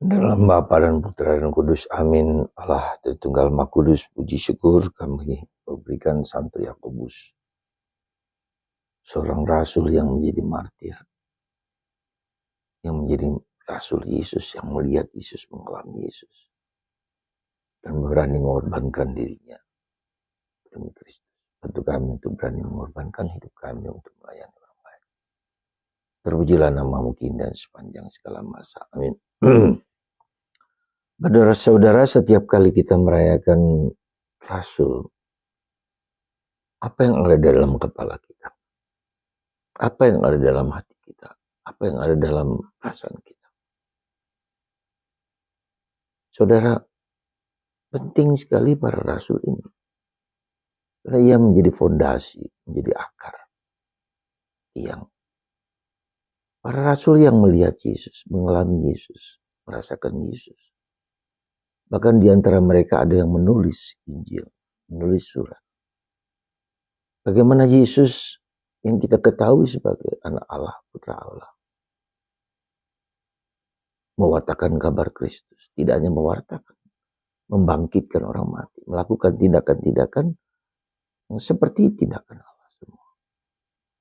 Dalam Bapa dan Putra dan Kudus, amin. Allah Tritunggal Maha Kudus, puji syukur kami berikan Santo Yakobus, seorang rasul yang menjadi martir, yang menjadi rasul Yesus, yang melihat Yesus, mengalami Yesus, dan berani mengorbankan dirinya demi Kristus. Tentu kami untuk berani mengorbankan hidup kami untuk melayani orang lain. Terpujilah namamu dan sepanjang segala masa. Amin. Saudara-saudara, setiap kali kita merayakan rasul, apa yang ada dalam kepala kita? Apa yang ada dalam hati kita? Apa yang ada dalam perasaan kita? Saudara, penting sekali para rasul ini. Karena ia menjadi fondasi, menjadi akar. Para rasul yang melihat Yesus, mengalami Yesus, merasakan Yesus. Bahkan di antara mereka ada yang menulis Injil, menulis surat. Bagaimana Yesus yang kita ketahui sebagai anak Allah, putra Allah, mewartakan kabar Kristus. Tidak hanya mewartakan, membangkitkan orang mati, melakukan tindakan-tindakan yang seperti tindakan Allah semua.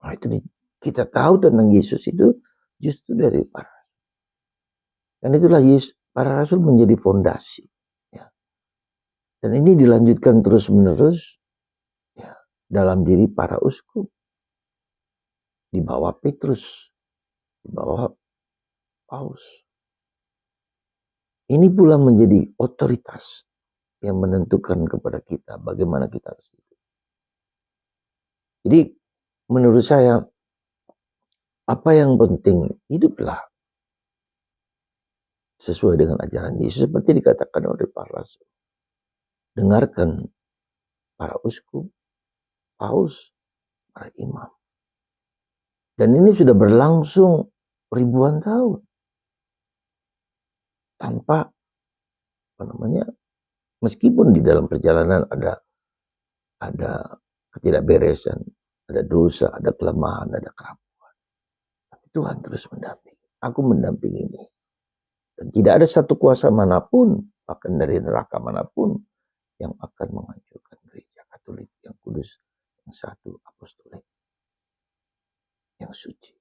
Nah, itu kita tahu tentang Yesus itu justru dari para rasul. Dan itulah Yesus, para rasul menjadi fondasi. Ya. Dan ini dilanjutkan terus-menerus ya, dalam diri para uskup. Di bawah Petrus, di bawah Paus. Ini pula menjadi otoritas yang menentukan kepada kita bagaimana kita harus hidup. Jadi menurut saya, apa yang penting, hiduplah sesuai dengan ajaran Yesus seperti dikatakan oleh para rasul. Dengarkan para uskup, paus, para imam. Dan ini sudah berlangsung ribuan tahun. Tanpa meskipun di dalam perjalanan ada ketidakberesan, ada dosa, ada kelemahan, ada kerampuan. Tapi Tuhan terus mendampingi. Aku mendampingimu. Dan tidak ada satu kuasa manapun, bahkan dari neraka manapun, yang akan menghancurkan gereja Katolik yang kudus, yang satu, apostolik, yang suci.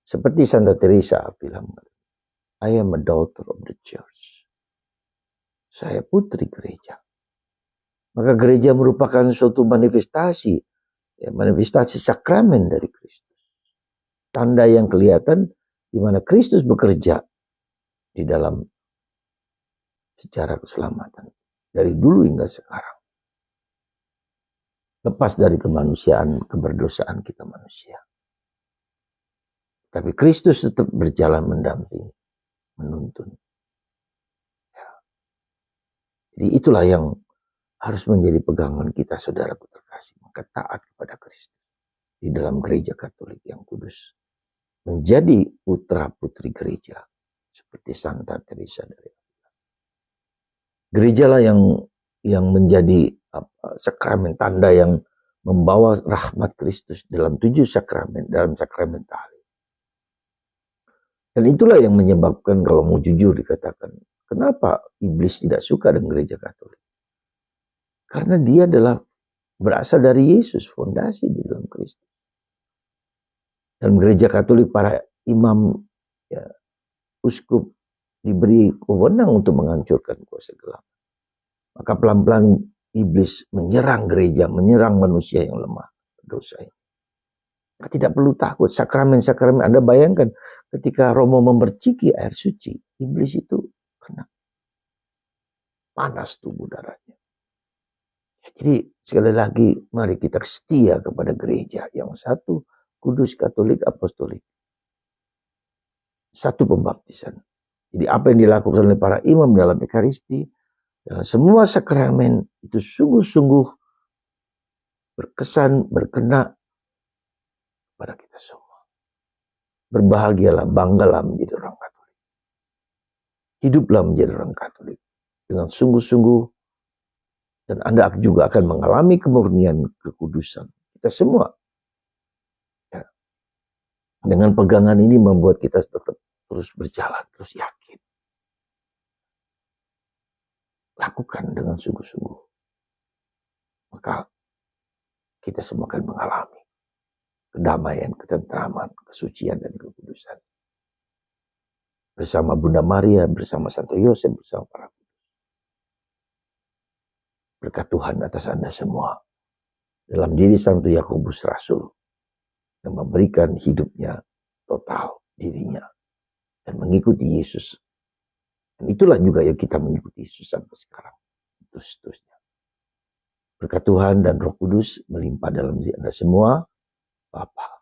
Seperti Santa Teresa bilang, I am a daughter of the church. Saya putri gereja. Maka gereja merupakan suatu manifestasi, manifestasi sakramen dari Kristus. Tanda yang kelihatan di mana Kristus bekerja di dalam sejarah keselamatan. Dari dulu hingga sekarang. Lepas dari kemanusiaan, keberdosaan kita manusia. Tapi Kristus tetap berjalan mendampingi, menuntun. Ya. Jadi itulah yang harus menjadi pegangan kita, saudaraku terkasih. Maka taat kepada Kristus di dalam gereja Katolik yang kudus. Menjadi putra putri gereja. Seperti Santa Teresa dari Avila. Gerejalah yang menjadi sakramen, tanda yang membawa rahmat Kristus dalam 7 sakramen, dalam sakramentali. Dan itulah yang menyebabkan, kalau mau jujur dikatakan, kenapa iblis tidak suka dengan gereja Katolik? Karena dia adalah berasal dari Yesus, fondasi di dalam Kristus. Dan gereja Katolik, para imam, ya, uskup, diberi wewenang untuk menghancurkan kuasa gelap. Maka pelan-pelan iblis menyerang gereja, menyerang manusia yang lemah, berdosa ini. Tidak perlu takut, sakramen-sakramen, Anda bayangkan ketika Romo memerciki air suci, iblis itu kena panas tubuh darahnya. Jadi sekali lagi mari kita setia kepada gereja yang satu, kudus, Katolik, apostolik. Satu pembaptisan. Jadi apa yang dilakukan oleh para imam dalam Ekaristi, dalam semua sakramen itu sungguh-sungguh berkesan, berkena pada kita semua. Berbahagialah, banggalah menjadi orang Katolik. Hiduplah menjadi orang Katolik dengan sungguh-sungguh, dan Anda juga akan mengalami kemurnian kekudusan. Kita semua. Ya. Dengan pegangan ini membuat kita tetap terus berjalan, terus yakin. Lakukan dengan sungguh-sungguh. Maka kita semua akan mengalami kedamaian, ketentraman, kesucian, dan kekudusan. Bersama Bunda Maria, bersama Santo Yosef, bersama para kudus. Berkat Tuhan atas Anda semua. Dalam diri Santo Yakobus Rasul, yang memberikan hidupnya total dirinya dan mengikuti Yesus. Dan itulah juga yang kita mengikuti Yesus sampai sekarang. Terus seterusnya. Berkat Tuhan dan Roh Kudus melimpah dalam diri Anda semua. Bapa,